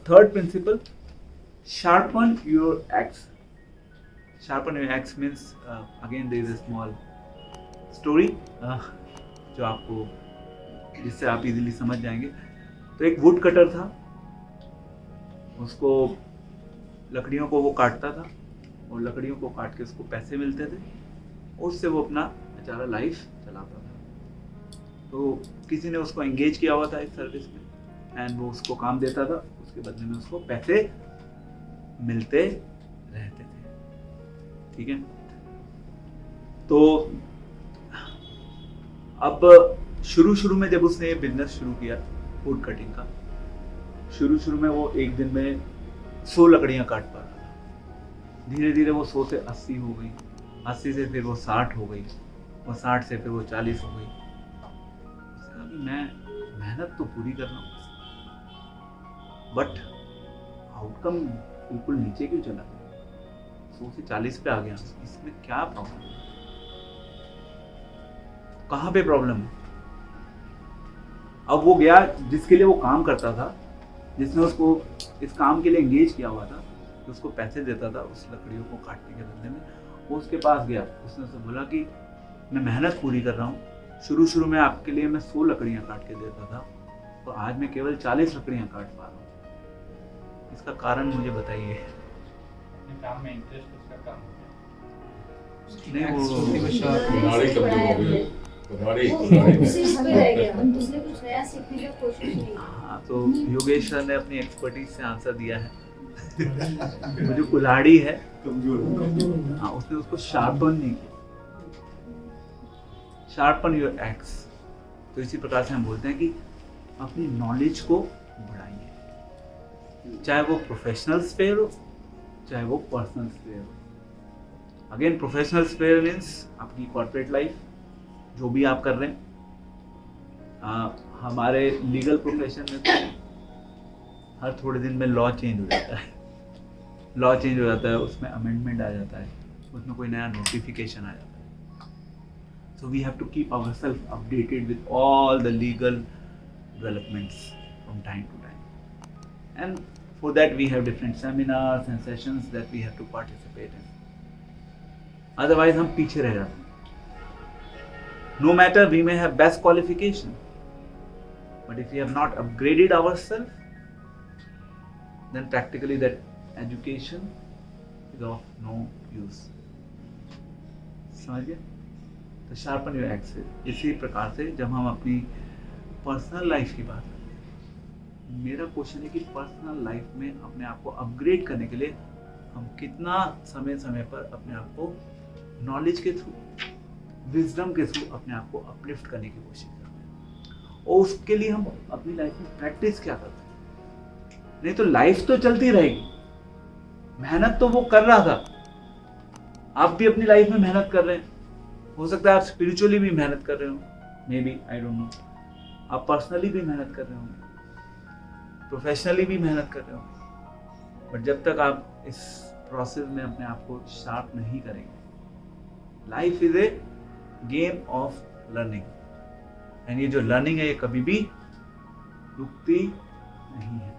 third principle, sharpen your axe. Sharpen your axe means again there is a small story जो आपको जिससे आप easily समझ जाएंगे. तो एक वुड कटर था, उसको लकड़ियों को वो काटता था और लकड़ियों को काट के उसको पैसे मिलते थे, उससे वो अपना बेचारा लाइफ चलाता था. तो किसी ने उसको एंगेज किया हुआ था इस सर्विस में एंड वो उसको काम देता था, उसके बदले में उसको पैसे मिलते रहते थे. ठीक है. तो अब शुरू में जब उसने ये बिजनेस शुरू किया वुड कटिंग का, शुरू में वो एक दिन में 100 लकड़ियां काट पा रहा था. धीरे धीरे वो 100 से 80 हो गई, 80 से फिर वो 60 हो गई और 60 से फिर वो 40 हो गई. मैं मेहनत तो पूरी कर रहा हूँ बट आउटकम बिल्कुल नीचे क्यों चला गया, 100 से 40 पे आ गया, इसमें क्या प्रॉब्लम है, कहाँ पे प्रॉब्लम है. अब वो गया जिसके लिए वो काम करता था, जिसने उसको इस काम के लिए एंगेज किया हुआ था, तो उसको पैसे देता था उस लकड़ियों को काटने के बदले में, वो उसके पास गया, उसने उससे बोला कि मैं मेहनत पूरी कर रहा हूँ, शुरू में आपके लिए मैं 100 लकड़ियाँ काट के देता था तो आज मैं केवल 40 लकड़ियाँ काट पा रहा हूँ, इसका कारण मुझे बताइए. काम में इंटरेस्ट उसका कम हो गया. नहीं वो नाड़ी कमजोर हो गई, नाड़ी दूसरे कुछ नया सीखने की कोशिश नहीं. हाँ, तो योगेश सर ने अपनी एक्सपर्टीज से आंसर दिया है. वो जो कुल्हाड़ी है कमजोर. हाँ, उसने उसको शार्पन नहीं किया. Sharpen your x. तो इसी प्रकार से हम बोलते हैं कि अपनी नॉलेज को बढ़ाइए, चाहे वो प्रोफेशनल स्फेयर हो चाहे वो पर्सनल स्फेयर हो. अगेन प्रोफेशनल स्फेयर मीन्स आपकी कॉर्पोरेट लाइफ, जो भी आप कर रहे हैं. हमारे लीगल प्रोफेशन में तो हर थोड़े दिन में लॉ चेंज हो जाता है, उसमें अमेंडमेंट आ जाता है, उसमें कोई नया नोटिफिकेशन आ जाता है. So we have to keep ourselves updated with all the legal developments from time to time. And for that we have different seminars and sessions that we have to participate in. Otherwise हम पीछे रह जाते हैं. No matter we may have best qualification, but if we have not upgraded ourselves, then practically that education is of no use. समझ गए? तो sharpen your x. इसी प्रकार से जब हम अपनी पर्सनल लाइफ की बात करते हैं, मेरा क्वेश्चन है कि पर्सनल लाइफ में अपने आप को अपग्रेड करने के लिए हम कितना समय पर अपने आप को नॉलेज के थ्रू, विजडम के थ्रू अपने आप को अपलिफ्ट करने की कोशिश करते हैं, और उसके लिए हम अपनी लाइफ में प्रैक्टिस क्या करते हैं. नहीं तो लाइफ तो चलती रहेगी, मेहनत तो वो कर रहा था, आप भी अपनी लाइफ में मेहनत कर रहे हैं. हो सकता है आप स्पिरिचुअली भी मेहनत कर रहे हो, may be, I don't know. आप पर्सनली भी मेहनत कर रहे होंगे, प्रोफेशनली भी मेहनत कर रहे होंगे, बट जब तक आप इस प्रोसेस में अपने आप को शार्प नहीं करेंगे, life is a game of learning, and ये जो लर्निंग है ये कभी भी रुकती नहीं है.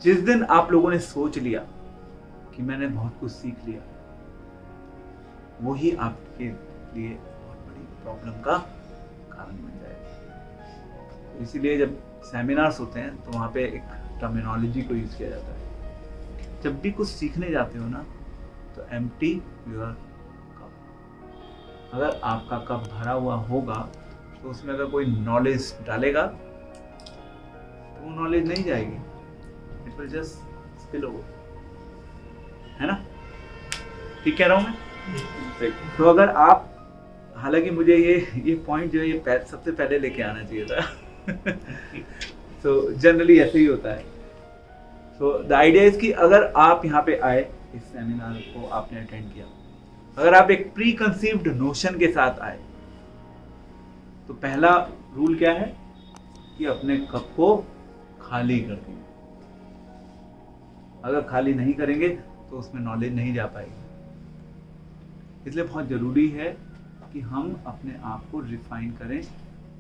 जिस दिन आप लोगों ने सोच लिया कि मैंने बहुत कुछ सीख लिया, वही आपके लिए बहुत बड़ी प्रॉब्लम का कारण बन जाएगा. इसीलिए जब सेमिनार्स होते हैं तो वहाँ पे एक टर्मिनोलॉजी को यूज किया जाता है. जब भी कुछ सीखने जाते हो ना, तो एम्प्टी योर कप. अगर आपका कप भरा हुआ होगा तो उसमें अगर कोई नॉलेज डालेगा तो वो नॉलेज नहीं जाएगी, it will just spill over. है ना? ठीक कह रहा हूँ मैं? तो अगर आप, हालांकि मुझे ये पॉइंट जो है ये सबसे पहले लेके आना चाहिए था. तो जनरली ऐसे ही होता है. तो द आइडिया इज कि अगर आप यहाँ पे आए, इस सेमिनार को आपने अटेंड किया, अगर आप एक प्री कंसीव्ड नोशन के साथ आए, तो पहला रूल क्या है कि अपने कप को खाली कर देंगे. अगर खाली नहीं करेंगे तो उसमें नॉलेज नहीं जा पाएगी. इसलिए बहुत ज़रूरी है कि हम अपने आप को रिफाइन करें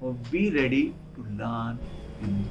और be ready to learn in